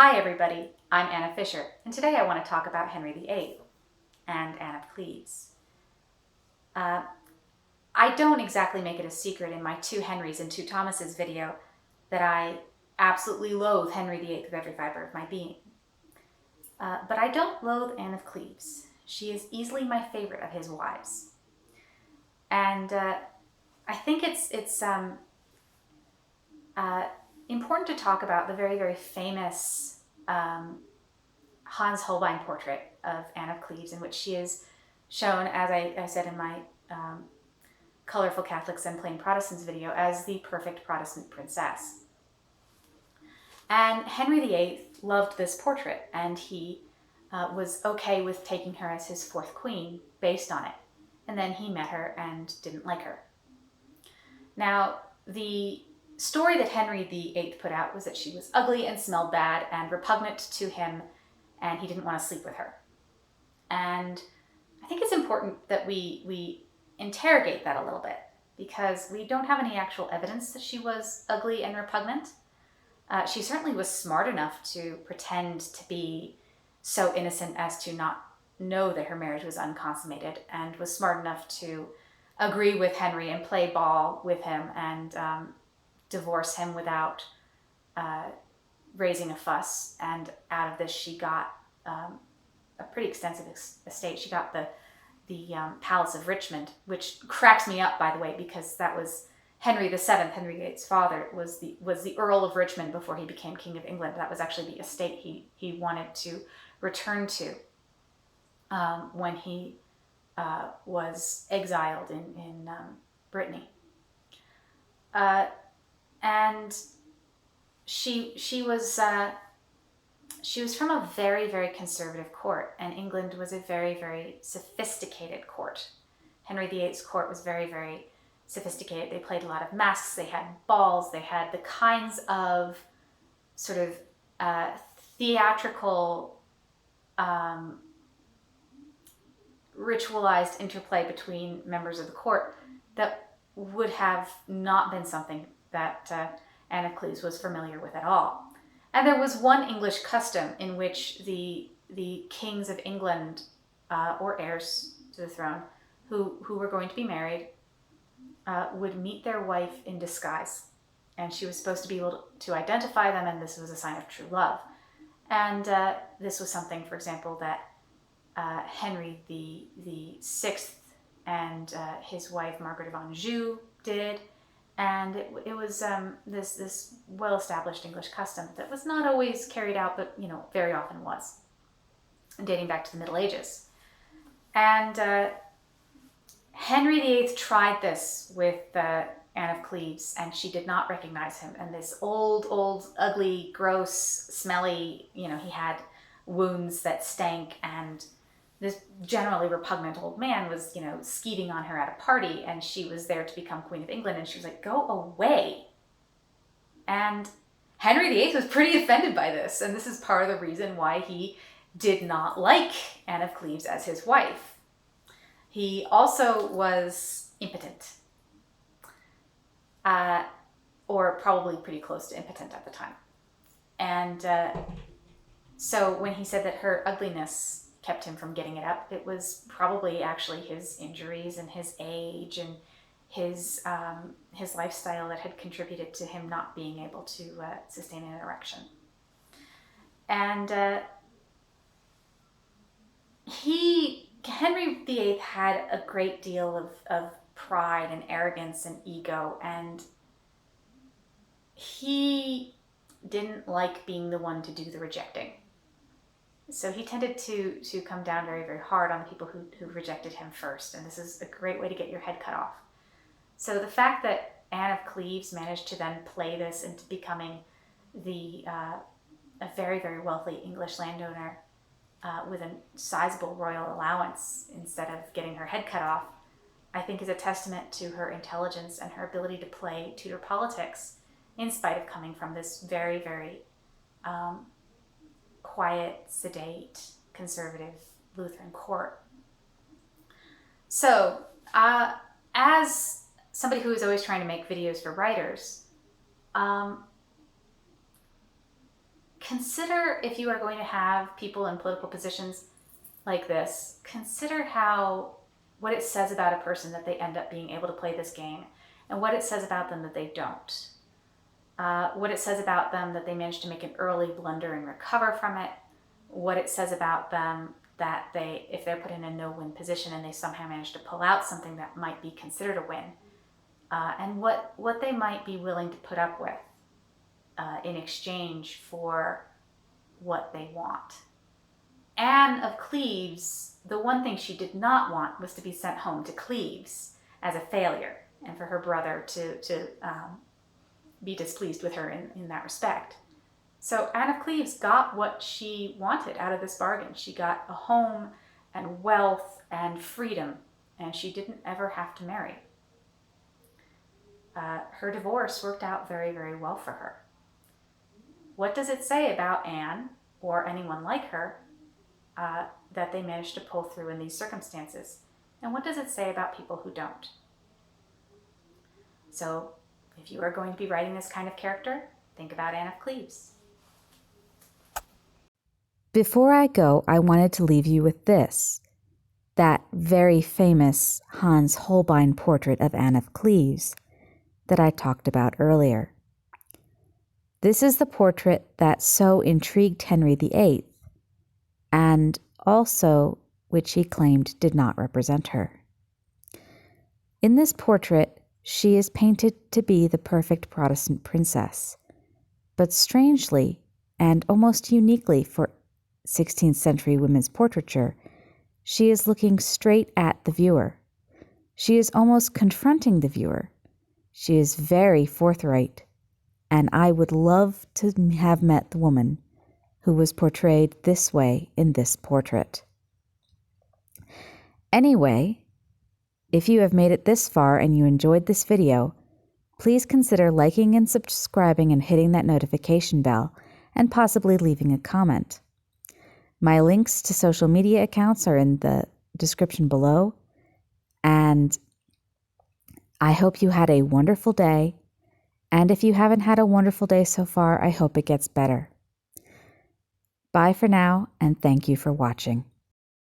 Hi everybody, I'm Anna Fisher, and today I want to talk about Henry VIII and Anne of Cleves. I don't exactly make it a secret in my Two Henrys and Two Thomases video that I absolutely loathe Henry VIII with every fiber of my being. But I don't loathe Anne of Cleves. She is easily my favorite of his wives. And I think it's important to talk about the very, very famous Hans Holbein portrait of Anne of Cleves, in which she is shown, as I said in my Colorful Catholics and Plain Protestants video, as the perfect Protestant princess. And Henry VIII loved this portrait, and he was okay with taking her as his fourth queen based on it. And then he met her and didn't like her. Now, the story that Henry VIII put out was that she was ugly and smelled bad and repugnant to him, and he didn't want to sleep with her. And I think it's important that we interrogate that a little bit, because we don't have any actual evidence that she was ugly and repugnant. She certainly was smart enough to pretend to be so innocent as to not know that her marriage was unconsummated, and was smart enough to agree with Henry and play ball with him and divorce him without raising a fuss. And out of this, she got a pretty extensive estate. She got the Palace of Richmond, which cracks me up, by the way, because that was Henry VII, Henry VIII's father, was the Earl of Richmond before he became King of England. That was actually the estate he wanted to return to when he was exiled in Brittany. And she was from a very, very conservative court, and England was a very, very sophisticated court. Henry VIII's court was very, very sophisticated. They played a lot of masks, they had balls, they had the kinds of sort of theatrical, ritualized interplay between members of the court that would have not been something that Anne of Cleves was familiar with at all. And there was one English custom in which the kings of England, or heirs to the throne, who were going to be married, would meet their wife in disguise. And she was supposed to be able to identify them, and this was a sign of true love. And this was something, for example, that Henry VI and his wife Margaret of Anjou did. And it was this well-established English custom that was not always carried out, but very often was, dating back to the Middle Ages. And Henry VIII tried this with Anne of Cleves, and she did not recognize him. And this old, ugly, gross, smelly, he had wounds that stank, and this generally repugnant old man was, skeeting on her at a party, and she was there to become Queen of England, and she was like, go away. And Henry VIII was pretty offended by this, and this is part of the reason why he did not like Anne of Cleves as his wife. He also was impotent, or probably pretty close to impotent at the time. And so when he said that her ugliness kept him from getting it up, it was probably actually his injuries and his age and his lifestyle that had contributed to him not being able to sustain an erection. And Henry VIII had a great deal of pride and arrogance and ego, and he didn't like being the one to do the rejecting. So he tended to come down very, very hard on the people who rejected him first, and this is a great way to get your head cut off. So the fact that Anne of Cleves managed to then play this into becoming a very, very wealthy English landowner with a sizable royal allowance instead of getting her head cut off, I think is a testament to her intelligence and her ability to play Tudor politics, in spite of coming from this very, very quiet, sedate, conservative Lutheran court. So, as somebody who is always trying to make videos for writers, consider, if you are going to have people in political positions like this, consider what it says about a person that they end up being able to play this game, and what it says about them that they don't. What it says about them that they manage to make an early blunder and recover from it. What it says about them that if they're put in a no-win position and they somehow manage to pull out something that might be considered a win, and what they might be willing to put up with in exchange for what they want. Anne of Cleves, the one thing she did not want was to be sent home to Cleves as a failure, and for her brother to be displeased with her in that respect. So Anne of Cleves got what she wanted out of this bargain. She got a home and wealth and freedom, and she didn't ever have to marry. Her divorce worked out very, very well for her. What does it say about Anne, or anyone like her, that they managed to pull through in these circumstances? And what does it say about people who don't? So, if you are going to be writing this kind of character, think about Anne of Cleves. Before I go, I wanted to leave you with this. That very famous Hans Holbein portrait of Anne of Cleves that I talked about earlier. This is the portrait that so intrigued Henry VIII, and also which he claimed did not represent her. In this portrait, she is painted to be the perfect Protestant princess, but strangely, and almost uniquely for 16th century women's portraiture, she is looking straight at the viewer. She is almost confronting the viewer. She is very forthright, and I would love to have met the woman who was portrayed this way in this portrait. Anyway, if you have made it this far and you enjoyed this video, please consider liking and subscribing and hitting that notification bell, and possibly leaving a comment. My links to social media accounts are in the description below, and I hope you had a wonderful day, and if you haven't had a wonderful day so far, I hope it gets better. Bye for now, and thank you for watching.